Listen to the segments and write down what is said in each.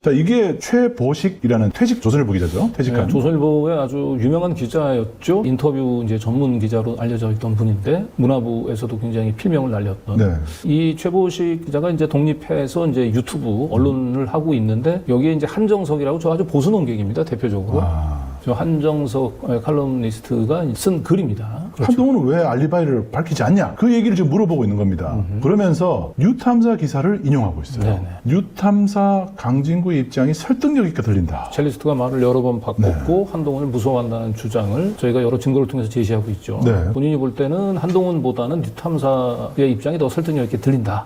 자, 이게 최보식이라는 퇴직 조선일보 기자죠. 퇴직한. 네, 조선일보의 아주 유명한 기자였죠. 인터뷰 이제 전문 기자로 알려져 있던 분인데 문화부에서도 굉장히 필명을 날렸던. 네. 이 최보식 기자가 이제 독립해서 이제 유튜브 언론을 하고 있는데 여기에 이제 한정석이라고 저 아주 보수 논객입니다. 대표적으로. 저 한정석 칼럼니스트가 쓴 글입니다. 그렇죠. 한동훈은 왜 알리바이를 밝히지 않냐? 그 얘기를 지금 물어보고 있는 겁니다. 그러면서 뉴탐사 기사를 인용하고 있어요. 네네. 뉴탐사 강진구의 입장이 설득력 있게 들린다. 첼리스트가 말을 여러 번 바꿨고 한동훈을 무서워한다는 주장을 저희가 여러 증거를 통해서 제시하고 있죠. 네. 본인이 볼 때는 한동훈보다는 뉴탐사의 입장이 더 설득력 있게 들린다.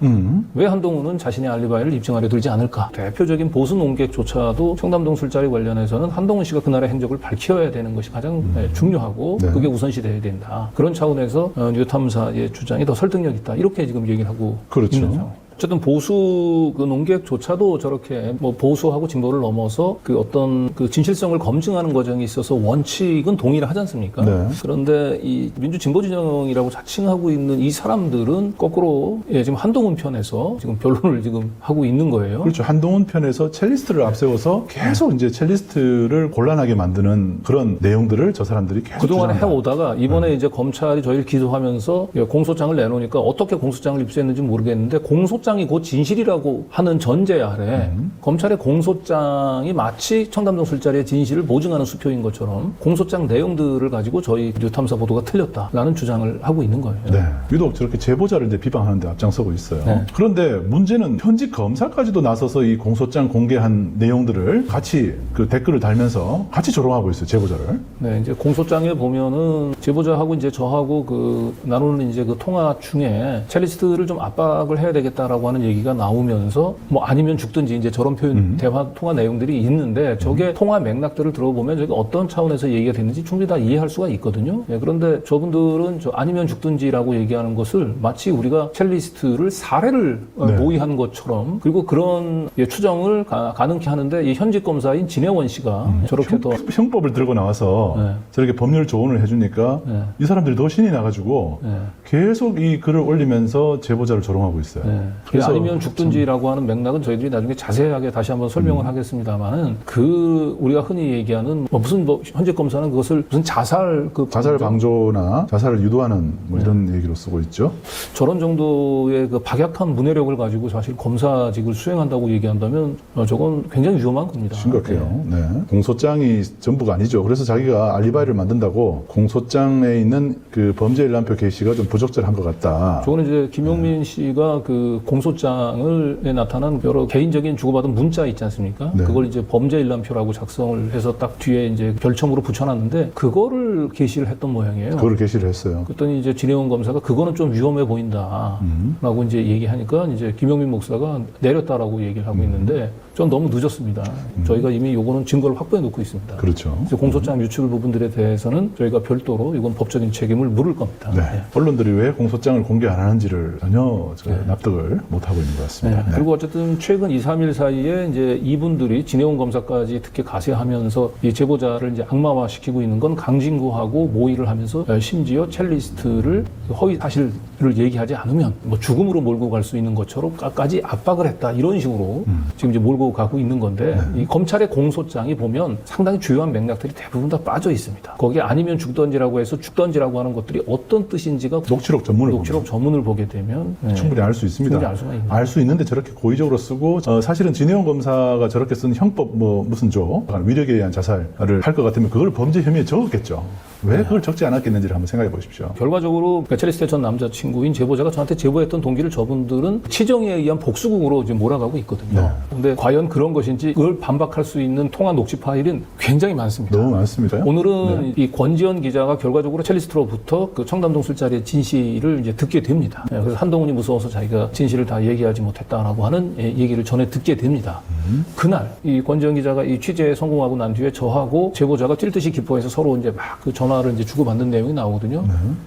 왜 한동훈은 자신의 알리바이를 입증하려 들지 않을까? 대표적인 보수 논객조차도 청담동 술자리 관련해서는 한동훈 씨가 그날의 행적을 밝혀야 되는 것이 가장 중요하고 네. 그게 우선시돼야 된다. 그런 차원에서 뉴탐사의 주장이 더 설득력 있다. 이렇게 지금 얘기를 하고 그렇죠. 있는 상황. 어쨌든 보수 그 논객조차도 저렇게 뭐 보수하고 진보를 넘어서 그 어떤 그 진실성을 검증하는 과정에 있어서 원칙은 동의를 하지 않습니까? 네. 그런데 이 민주 진보 진영이라고 자칭하고 있는 이 사람들은 거꾸로 지금 한동훈 편에서 지금 변론을 지금 하고 있는 거예요. 그렇죠. 한동훈 편에서 첼리스트를 앞세워서 계속 이제 첼리스트를 곤란하게 만드는 그런 내용들을 저 사람들이 계속 그동안에 주장한다. 해오다가 이번에 이제 검찰이 저희를 기소하면서 공소장을 내놓으니까 어떻게 공소장을 입수했는지 모르겠는데 공소장이 곧 진실이라고 하는 전제 아래 검찰의 공소장이 마치 청담동 술자리의 진실을 보증하는 수표인 것처럼 공소장 내용들을 가지고 저희 뉴탐사 보도가 틀렸다라는 주장을 하고 있는 거예요. 네. 유독 저렇게 제보자를 이제 비방하는데 앞장서고 있어요. 네. 그런데 문제는 현직 검사까지도 나서서 이 공소장 공개한 내용들을 같이 그 댓글을 달면서 같이 조롱하고 있어요. 제보자를. 네, 이제 공소장에 보면은 제보자하고 이제 저하고 그 나누는 이제 그 통화 중에 첼리스트를 좀 압박을 해야 되겠다라고 하는 얘기가 나오면서 뭐 아니면 죽든지 이제 저런 표현 대화 통화 내용들이 있는데 저게 통화 맥락들을 들어보면 저게 어떤 차원에서 얘기가 됐는지 충분히 다 이해할 수가 있거든요. 네, 그런데 저분들은 저 아니면 죽든지라고 얘기하는 것을 마치 우리가 첼리스트를 살해를 네. 모의한 것처럼 그리고 그런 추정을 가능케 하는데 이 현직 검사인 진혜원 씨가 저렇게 더 형법을 들고 나와서 네. 저렇게 법률 조언을 해주니까 네. 이 사람들이 더 신이 나가지고 네. 계속 이 글을 올리면서 제보자를 조롱하고 있어요. 네. 그래서 아니면 죽든지라고 하는 맥락은 저희들이 나중에 자세하게 다시 한번 설명을 하겠습니다만은 그 우리가 흔히 얘기하는 무슨 현직 검사는 그것을 무슨 자살 방조나 자살을 유도하는 뭐 이런 얘기로 쓰고 있죠. 저런 정도의 그 박약한 문해력을 가지고 사실 검사직을 수행한다고 얘기한다면 저건 굉장히 위험한 겁니다. 심각해요. 네. 공소장이 전부가 아니죠. 그래서 자기가 알리바이를 만든다고 공소장에 있는 그 범죄 일람표 게시가 좀 부적절한 것 같다. 저거는 이제 김용민 씨가 그 공소장에 나타난 여러 개인적인 주고받은 문자 있지 않습니까? 네. 그걸 이제 범죄 일람표라고 작성을 해서 딱 뒤에 이제 별첨으로 붙여놨는데 그거를 게시를 했던 모양이에요. 그걸 게시를 했어요. 그랬더니 이제 진혜원 검사가 그거는 좀 위험해 보인다라고 이제 얘기하니까 이제 김용민 목사가 내렸다라고 얘기를 하고 있는데 전 너무 늦었습니다. 저희가 이미 요거는 증거를 확보해 놓고 있습니다. 그렇죠. 그래서 공소장 유출 부분들에 대해서는 저희가 별도로 이건 법적인 책임을 물을 겁니다. 네. 네. 언론들이 왜 공소장을 공개 안 하는지를 전혀 납득을 못 하고 있는 것 같습니다. 네. 그리고 어쨌든 최근 2, 3일 사이에 이제 이분들이 진혜원 검사까지 특히 가세하면서 이 제보자를 이제 악마화시키고 있는 건 강진구하고 모의를 하면서 심지어 첼리스트를 허위 사실을 얘기하지 않으면 뭐 죽음으로 몰고 갈 수 있는 것처럼까지 압박을 했다 이런 식으로 지금 이제 몰고 가고 있는 건데 이 검찰의 공소장이 보면 상당히 주요한 맥락들이 대부분 다 빠져 있습니다. 거기에 아니면 죽던지라고 해서 죽던지라고 하는 것들이 어떤 뜻인지가 녹취록 전문을 보게 되면 충분히 알 수 있습니다. 충분히 알 수가 있는. 알 수 있는데 저렇게 고의적으로 쓰고 사실은 진혜원 검사가 저렇게 쓴 형법 뭐 무슨 위력에 의한 자살을 할 것 같으면 그걸 범죄 혐의에 적었겠죠. 왜 그걸 적지 않았겠는지를 한번 생각해 보십시오. 결과적으로 첼리스트의 전 남자친구인 제보자가 저한테 제보했던 동기를 저분들은 치정에 의한 복수국으로 지금 몰아가고 있거든요. 그런데 과연 그런 것인지 그걸 반박할 수 있는 통화 녹취 파일은 굉장히 많습니다. 너무 많습니다. 오늘은 이 권지현 기자가 결과적으로 첼리스트로부터 그 청담동 술자리의 진실을 이제 듣게 됩니다. 그래서 한동훈이 무서워서 자기가 진실을 다 얘기하지 못했다라고 하는 얘기를 전해 듣게 됩니다. 그날 이 권지현 기자가 이 취재에 성공하고 난 뒤에 저하고 제보자가 뛸 듯이 기뻐해서 서로 이제 막 그 전화를 이제 주고받는 내용이 나오거든요.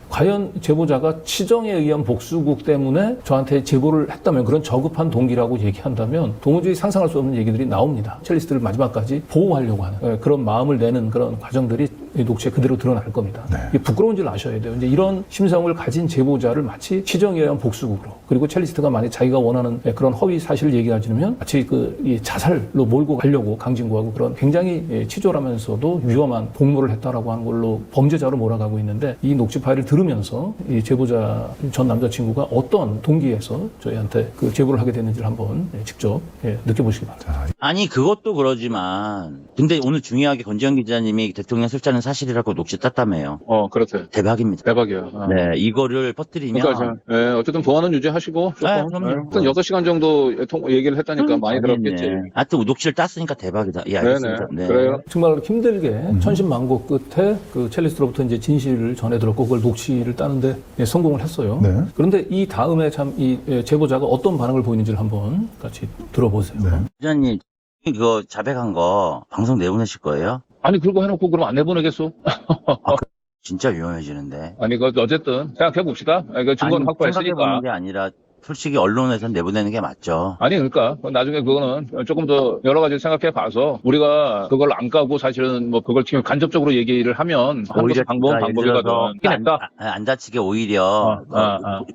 과연 제보자가 치정에 의한 복수국 때문에 저한테 제보를 했다면 그런 저급한 동기라고 얘기한다면 도무지 상상할 수 없는 얘기들이 나옵니다. 첼리스트를 마지막까지 보호하려고 하는 그런 마음을 내는 그런 과정들이 이 녹취에 그대로 드러날 겁니다. 네. 이게 부끄러운 줄 아셔야 돼요. 이제 이런 심성을 가진 제보자를 마치 시정에 의한 복수극으로, 그리고 첼리스트가 만약 자기가 원하는 그런 허위 사실을 얘기하지 않으면 마치 이 자살로 몰고 가려고 강진구하고 그런 굉장히 치졸하면서도 위험한 복무를 했다라고 하는 걸로 범죄자로 몰아가고 있는데, 이 녹취 파일을 들으면서 이 제보자 전 남자친구가 어떤 동기에서 저희한테 그 제보를 하게 됐는지를 한번 직접 느껴보시기 바랍니다. 아니 그것도 그러지만 근데 오늘 중요하게 권지현 기자님이 대통령 술자는 사실이라고 녹취 땄다며요. 그렇대. 대박입니다. 대박이야. 네, 이거를 퍼뜨리면 그러니까 어쨌든 보안은 유지하시고 조금 네, 그럼요. 하여튼 6시간 정도 얘기를 했다니까 많이 들었겠지. 하여튼 녹취를 땄으니까 대박이다. 예, 알겠습니다. 네네. 그래요. 정말 힘들게 천신만고 끝에 그 첼리스트로부터 이제 진실을 전해 들었고 그걸 녹취를 따는데 성공을 했어요. 네. 그런데 이 다음에 참 이 제보자가 어떤 반응을 보이는지를 한번 같이 들어보세요. 네. 기자님 그거 자백한 거 방송 내보내실 거예요? 아니 그거 해놓고 그럼 안 내보내겠어? 진짜 위험해지는데. 아니 그 어쨌든 생각해 봅시다. 그 증거는 확보했으니까. 생각해보는 게 아니라 솔직히 언론에서 내보내는 게 맞죠. 아니 그러니까 나중에 그거는 조금 더 여러 가지 생각해 봐서 우리가 그걸 안 까고 사실은 뭐 그걸 지금 간접적으로 얘기를 하면 오히려 방법은 방법이거든. 안 다치게 오히려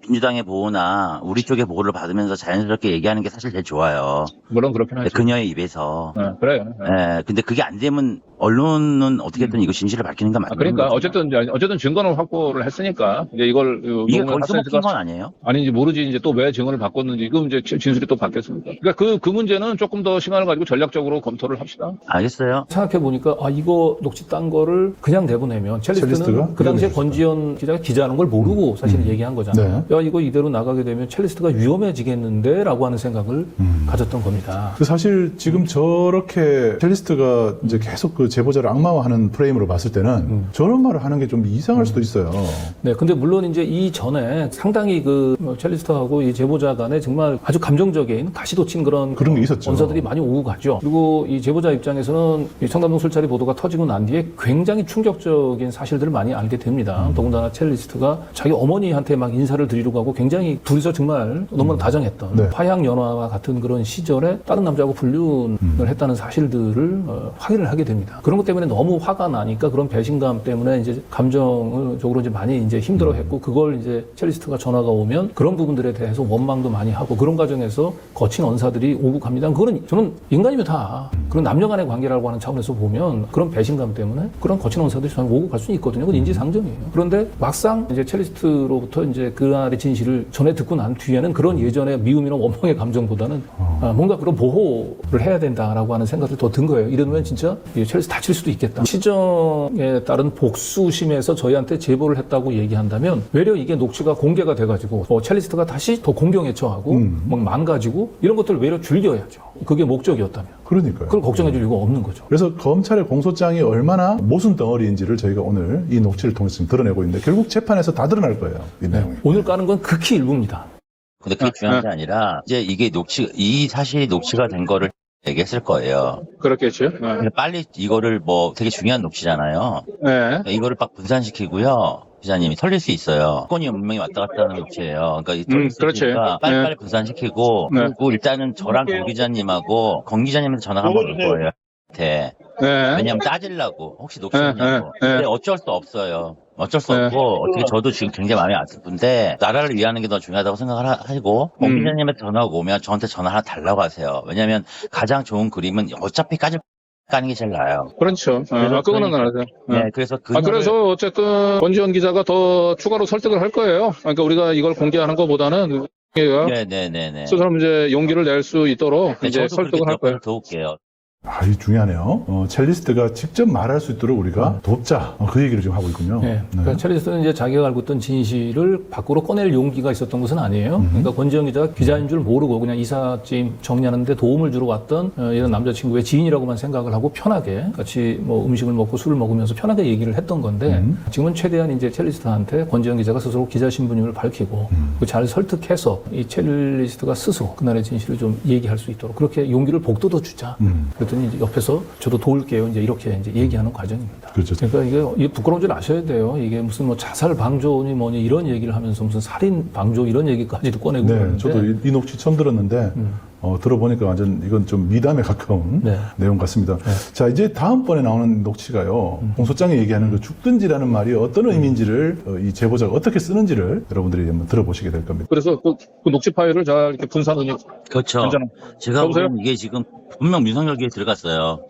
민주당의 보호나 우리 쪽의 보호를 받으면서 자연스럽게 얘기하는 게 사실 제일 좋아요. 물론 그렇긴 하지. 그녀의 입에서. 그래요. 예, 근데 그게 안 되면 언론은 어떻게든 이거 진실을 밝히는 게 맞는 그러니까 거죠. 어쨌든 증거는 확보를 했으니까 이제 이걸 이게 거기서 먹힌 건 아니에요? 아니 이제 모르지 이제 또 왜 증언을 바꿨는지 그럼 이제 진술이 또 바뀌었습니까? 그러니까 그 문제는 조금 더 시간을 가지고 전략적으로 검토를 합시다. 알겠어요. 생각해 보니까 이거 녹취 딴 거를 그냥 내보내면 첼리스트는 그 당시에 권지현 기자가 기자하는 걸 모르고 사실 얘기한 거잖아요. 네. 야 이거 이대로 나가게 되면 첼리스트가 위험해지겠는데라고 하는 생각을 가졌던 겁니다. 사실 지금 저렇게 첼리스트가 이제 계속 그 제보자를 악마화하는 프레임으로 봤을 때는 저런 말을 하는 게 좀 이상할 수도 있어요. 네, 근데 물론 이제 이 전에 상당히 그 첼리스트하고 이 제보자 간에 정말 아주 감정적인 가시돋친 그런 게 있었죠. 언사들이 많이 오고 가죠. 그리고 이 제보자 입장에서는 이 청담동 술자리 보도가 터지고 난 뒤에 굉장히 충격적인 사실들을 많이 알게 됩니다. 더군다나 첼리스트가 자기 어머니한테 막 인사를 드리려고 하고 굉장히 둘이서 정말 너무나 다정했던 네. 화양연화와 같은 그런 시절에 다른 남자하고 불륜을 했다는 사실들을 확인을 하게 됩니다. 그런 것 때문에 너무 화가 나니까 그런 배신감 때문에 이제 감정적으로 이제 많이 이제 힘들어했고 그걸 이제 첼리스트가 전화가 오면 그런 부분들에 대해서 원망도 많이 하고 그런 과정에서 거친 언사들이 오고 갑니다. 그거는 저는 인간이면 다 그런 남녀 간의 관계라고 하는 차원에서 보면 그런 배신감 때문에 그런 거친 언사들이 저는 오고 갈 수는 있거든요. 그건 인지상정이에요. 그런데 막상 이제 첼리스트로부터 이제 그날의 진실을 전해 듣고 난 뒤에는 그런 예전의 미움이나 원망의 감정보다는 뭔가 그런 보호를 해야 된다라고 하는 생각이 더 든 거예요. 이러면 진짜 첼리스트 다칠 수도 있겠다. 시정에 따른 복수심에서 저희한테 제보를 했다고 얘기한다면 외려 이게 녹취가 공개가 돼가지고 첼리스트가 다시 더 공경에 처하고 막 망가지고 이런 것들을 외려 줄여야죠. 그게 목적이었다면. 그러니까요. 그걸 걱정해 줄 이유가 없는 거죠. 그래서 검찰의 공소장이 얼마나 모순 덩어리인지를 저희가 오늘 이 녹취를 통해서 지금 드러내고 있는데 결국 재판에서 다 드러날 거예요. 이 내용이. 오늘 까는 건 극히 일부입니다. 근데 그게 중요한 게 아니라 이제 이게 이 사실이 녹취가 된 거를 얘기했을 거예요. 그렇겠죠. 근데 빨리 이거를 뭐 되게 중요한 녹취잖아요. 네. 이거를 막 분산시키고요. 기자님이 털릴 수 있어요. 건이 분명히 왔다 갔다 하는 녹취예요. 그러니까 털릴 수 그렇지. 있으니까 빨리빨리 분산시키고 네. 그리고 일단은 저랑 권 기자님하고 권 기자님한테 전화가 한번 올 거예요. 네. 왜냐면 따지려고 혹시 녹취했냐고. 근데 어쩔 수 없어요. 어쩔 수 없고 어떻게 저도 지금 굉장히 마음이 아픈데 나라를 위하는 게 더 중요하다고 생각을 하고 권 기자님한테 전화가 오면 저한테 전화 하나 달라고 하세요. 왜냐면 가장 좋은 그림은 어차피 까는 게 제일 나아요. 그렇죠. 그거는 알아요. 네, 그래서 그래서 어쨌든 권지현 기자가 더 추가로 설득을 할 거예요. 그러니까 우리가 이걸 공개하는 것보다는 네네네네. 스스로 이제 용기를 낼 수 있도록 네, 이제 저도 설득을 할 거예요. 도울게요. 이 중요하네요. 첼리스트가 직접 말할 수 있도록 우리가 돕자. 그 얘기를 지금 하고 있군요. 네. 그러니까 첼리스트는 이제 자기가 알고 있던 진실을 밖으로 꺼낼 용기가 있었던 것은 아니에요. 그러니까 권지현 기자가 기자인 줄 모르고 그냥 이삿짐 정리하는데 도움을 주러 왔던 이런 남자친구의 지인이라고만 생각을 하고 편하게 같이 뭐 음식을 먹고 술을 먹으면서 편하게 얘기를 했던 건데 지금은 최대한 이제 첼리스트한테 권지현 기자가 스스로 기자 신분임을 밝히고 잘 설득해서 이 첼리스트가 스스로 그날의 진실을 좀 얘기할 수 있도록 그렇게 용기를 복돋아 주자. 그랬더니 이제 옆에서 저도 도울게요. 이제 이렇게 이제 얘기하는 과정입니다. 그렇죠. 그러니까 이게 부끄러운 줄 아셔야 돼요. 이게 무슨 뭐 자살 방조니 뭐니 이런 얘기를 하면서 무슨 살인 방조 이런 얘기까지도 꺼내고 네, 그러는데 저도 이 녹취 처음 들었는데 들어보니까 완전 이건 좀 미담에 가까운 네. 내용 같습니다. 자, 이제 다음번에 나오는 녹취가요. 공소장에 얘기하는 그 죽든지라는 말이 어떤 의미인지를 이 제보자가 어떻게 쓰는지를 여러분들이 한번 들어보시게 될 겁니다. 그래서 그 녹취 파일을 잘 이렇게 분산을 그렇죠. 제가 여보세요? 보기엔 이게 지금 분명 윤석열 귀에 들어갔어요.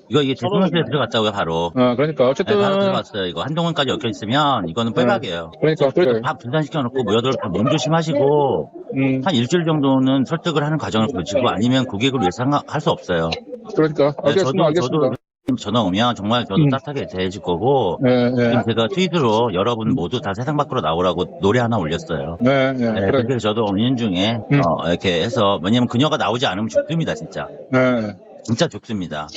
이게 대통령 귀에 들어갔다고요, 바로. 그러니까 어쨌든 바로 들어갔어요. 이거 한동훈까지 엮여 있으면 이거는 빼박이에요. 그러니까 다 분산시켜놓고 모여들 다 몸조심하시고 한 일주일 정도는 설득을 하는 과정을 거치고 아니면 고객을 예상할 수 없어요. 그러니까 알겠습니다. 저도 전화 오면 정말 저도 따뜻하게 대해줄 거고 지금 제가 트윗으로 여러분 모두 다 세상 밖으로 나오라고 노래 하나 올렸어요. 그래. 그래서 저도 은연중에 이렇게 해서 왜냐면 그녀가 나오지 않으면 죽습니다, 진짜. 진짜 죽습니다.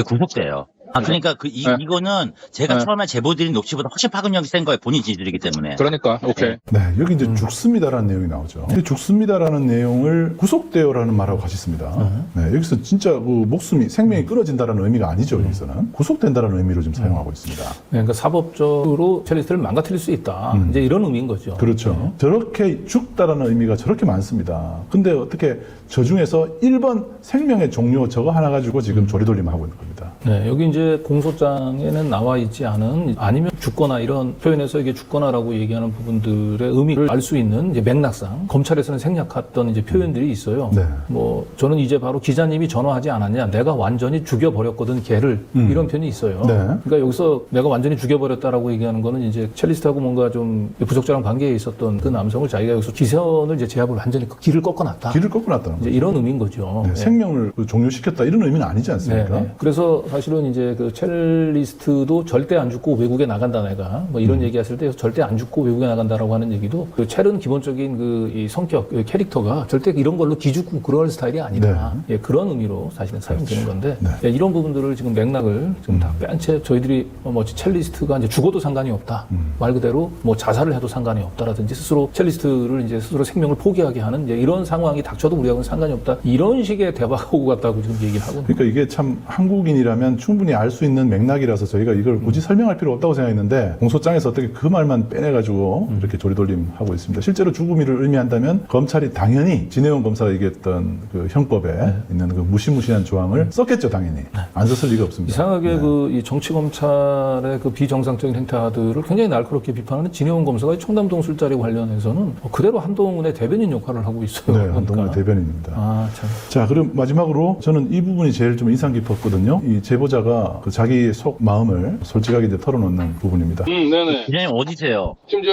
구속돼요. 그러니까 이거는 제가 처음에 제보드린 녹취보다 훨씬 파급력이 센 거예요. 본인 진술이기 때문에. 그러니까 오케이. 네, 여기 이제 죽습니다라는 내용이 나오죠. 근데 죽습니다라는 내용을 구속되어라는 말하고 같이 씁니다. 네, 여기서 진짜 그 목숨이 생명이 끊어진다라는 의미가 아니죠. 여기서는 구속된다라는 의미로 좀 사용하고 있습니다. 네, 그러니까 사법적으로 첼리스트를 망가뜨릴 수 있다. 이제 이런 의미인 거죠. 그렇죠. 저렇게 죽다라는 의미가 저렇게 많습니다. 근데 어떻게 저 중에서 1번 생명의 종료 저거 하나 가지고 지금 조리돌림하고 있는 겁니다. 네, 여기 이제 공소장에는 나와 있지 않은 아니면 죽거나 이런 표현에서 이게 죽거나라고 얘기하는 부분들의 의미를 알 수 있는 이제 맥락상 검찰에서는 생략했던 이제 표현들이 있어요. 네. 뭐 저는 이제 바로 기자님이 전화하지 않았냐, 내가 완전히 죽여버렸거든 걔를 이런 표현이 있어요. 네. 그러니까 여기서 내가 완전히 죽여버렸다라고 얘기하는 거는 이제 첼리스트하고 뭔가 좀 부적절한 관계에 있었던 그 남성을 자기가 여기서 기선을 이제 제압을 완전히 길을 꺾어놨다. 길을 꺾어놨다는 이제 거죠. 이런 의미인 거죠. 네, 네. 생명을 종료시켰다 이런 의미는 아니지 않습니까? 네. 그래서 사실은 이제 그 첼리스트도 절대 안 죽고 외국에 나간다 내가 뭐 이런 얘기했을 때 절대 안 죽고 외국에 나간다라고 하는 얘기도 그 첼은 기본적인 그 이 성격 그 캐릭터가 절대 이런 걸로 기죽고 그럴 스타일이 아니다. 예, 그런 의미로 사실은 사용되는 건데 네. 예, 이런 부분들을 지금 맥락을 지금 다 뺀 채 저희들이 뭐 첼리스트가 이제 죽어도 상관이 없다. 말 그대로 뭐 자살을 해도 상관이 없다라든지 스스로 첼리스트를 이제 스스로 생명을 포기하게 하는 이제 이런 상황이 닥쳐도 우리하고는 상관이 없다. 이런 식의 대화가 오고 갔다고 지금 얘기를 하고 있는 그러니까 이게 참 한국인이라면 충분히 알 수 있는 맥락이라서 저희가 이걸 굳이 설명할 필요 없다고 생각했는데 공소장에서 어떻게 그 말만 빼내가지고 이렇게 조리돌림하고 있습니다. 실제로 죽음이를 의미한다면 검찰이 당연히 진해원 검사가 얘기했던 그 형법에 있는 그 무시무시한 조항을 썼겠죠, 당연히. 안 썼을 리가 없습니다. 이상하게 그 이 정치 검찰의 그 비정상적인 행태들을 굉장히 날카롭게 비판하는 진해원 검사가 이 청담동 술자리 관련해서는 그대로 한동훈의 대변인 역할을 하고 있어요. 네, 한동훈의 대변인입니다. 아, 참. 자, 그럼 마지막으로 저는 이 부분이 제일 좀 인상 깊었거든요. 이 제보자가 그 자기 속 마음을 솔직하게 이제 털어놓는 부분입니다. 네네. 기자님 어디세요? 지금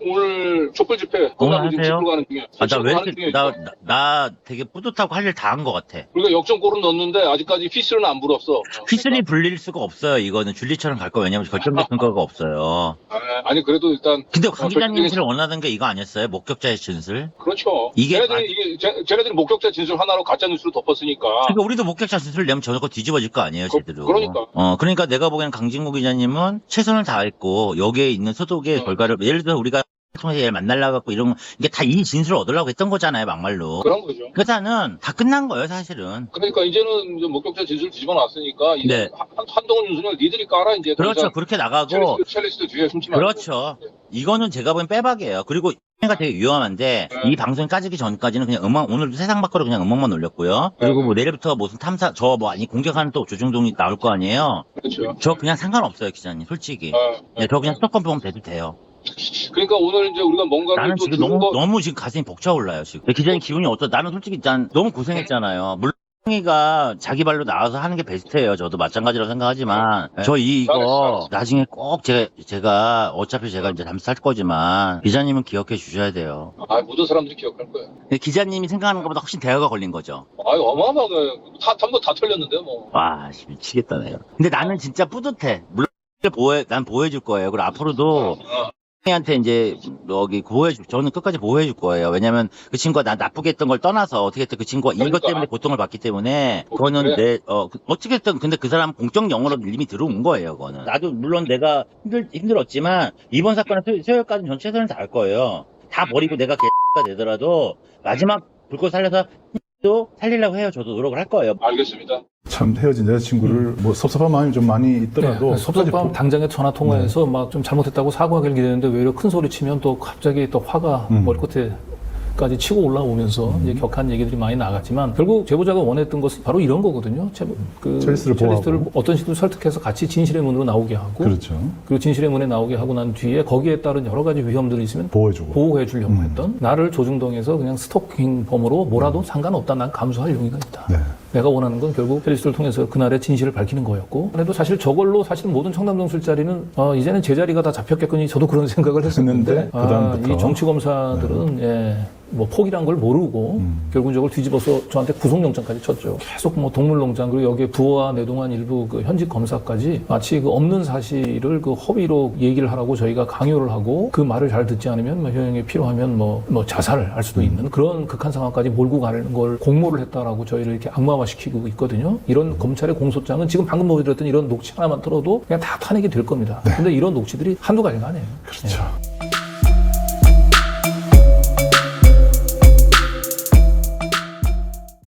오늘 촛불 집회 오늘 지금 하세요? 집으로 가는 중이에요. 나 왜 집으로 이렇게, 가는 중이에요. 나 되게 뿌듯하고 할 일 다 한 것 같아. 우리가 역전골은 넣었는데 아직까지 휘슬은 안 불었어. 휘슬이 불릴 수가 없어요. 이거는 줄리처럼 갈 거. 왜냐면 결정적 근거가 없어요. 아니 그래도 일단 근데 강 기자님 결정적인- 진술 원하는 게 이거 아니었어요? 목격자의 진술? 그렇죠. 이게 쟤네들이 목격자 진술 하나로 가짜 뉴스로 덮었으니까. 그러니까 우리도 목격자 진술을 내면 저거 뒤집어질 거 아니에요, 제대로. 그러니까. 그러니까 내가 보기에는 강진구 기자님은 최선을 다했고 여기에 있는 소독의 결과를 예를 들어 우리가 통해서 얘를 만나려고 이런 이게 다 이 진술을 얻으려고 했던 거잖아요, 막말로. 그런 거죠. 그렇다는 다 끝난 거예요, 사실은. 그러니까 이제는 이제 목격자 진술 뒤집어 놨으니까 이제 네. 한동훈 윤석열 니들이 깔아 이제. 그렇죠, 그렇게 나가고. 첼리스트 뒤에 숨지 말고. 그렇죠. 이거는 제가 보기엔 빼박이에요. 그리고 가 되게 위험한데 이 방송이 까지기 전까지는 그냥 음악 오늘도 세상 밖으로 그냥 음악만 올렸고요. 그리고 뭐 내일부터 무슨 탐사 아니 공격하는 또 조중동이 나올 거 아니에요. 그렇죠. 저 그냥 상관없어요, 기자님. 솔직히. 네, 저 그냥 수도권 보면 돼도 돼요. 그러니까 오늘 이제 우리가 뭔가를 나는 또 지금 들은 거. 너무 지금 가슴이 벅차올라요, 지금. 기자님 기분이 어떠? 나는 솔직히 난 너무 고생했잖아요. 물론 가 자기 발로 나와서 하는 게 베스트예요. 저도 마찬가지라고 생각하지만 저 이거 나중에 꼭 제가 어차피 제가 이제 잠수할 거지만 기자님은 기억해 주셔야 돼요. 모든 사람들이 기억할 거예요. 기자님이 생각하는 것보다 훨씬 대화가 걸린 거죠. 어마어마하게 한번 다 털렸는데 뭐. 와, 미치겠다 내가. 근데 나는 진짜 뿌듯해. 물론 난 보호해줄 거예요. 그리고 앞으로도 한테 이제 여기 저는 끝까지 보호해줄 거예요. 왜냐면 그 친구가 나 나쁘게 했던 걸 떠나서 어떻게든 그 친구가 이것 때문에 고통을 받기 때문에 그거는 그래? 어떻게든 근데 그 사람은 공적 영어로 이미 들어온 거예요. 그거는 나도 물론 내가 힘들었지만 이번 사건은 수요일까지는 전 최선을 다할 거예요. 다 버리고 내가 개가 되더라도 마지막 불꽃 살려서 또 살리려고 해요. 저도 노력을 할 거예요. 알겠습니다. 참 헤어진 여자친구를 뭐 섭섭한 마음이 좀 많이 있더라도 네, 섭섭함 당장에 전화 통화해서 막 좀 잘못했다고 사과하기를 기대했는데 왜 이렇게 큰 소리 치면 또 갑자기 또 화가 머리끝에 까지 치고 올라오면서 이제 격한 얘기들이 많이 나갔지만 결국 제보자가 원했던 것은 바로 이런 거거든요. 첼리스트를 보호하고. 어떤 식으로 설득해서 같이 진실의 문으로 나오게 하고 그렇죠. 그리고 진실의 문에 나오게 하고 난 뒤에 거기에 따른 여러 가지 위험들이 있으면 보호해 주려고 했던 나를 조중동에서 그냥 스토킹범으로 몰아도 상관없다. 난 감수할 용의가 있다. 네. 내가 원하는 건 결국 첼리스트를 통해서 그날의 진실을 밝히는 거였고 그래도 사실 저걸로 사실 모든 청담동 술자리는 이제는 제자리가 다 잡혔겠거니 저도 그런 생각을 했었는데 그다음부터. 이 정치검사들은 뭐 폭이란 걸 모르고 결국 저걸 뒤집어서 저한테 구속영장까지 쳤죠. 계속 뭐 동물농장 그리고 여기에 부하와 내동한 일부 그 현직 검사까지 마치 그 없는 사실을 그 허위로 얘기를 하라고 저희가 강요를 하고 그 말을 잘 듣지 않으면 뭐 효용이 필요하면 뭐 자살을 할 수도 있는 그런 극한 상황까지 몰고 가는 걸 공모를 했다라고 저희를 이렇게 악마화시키고 있거든요. 이런 검찰의 공소장은 지금 방금 보여드렸던 이런 녹취 하나만 들어도 그냥 다 탄핵이 될 겁니다. 근데 이런 녹취들이 한두 가지가 아니에요. 그렇죠.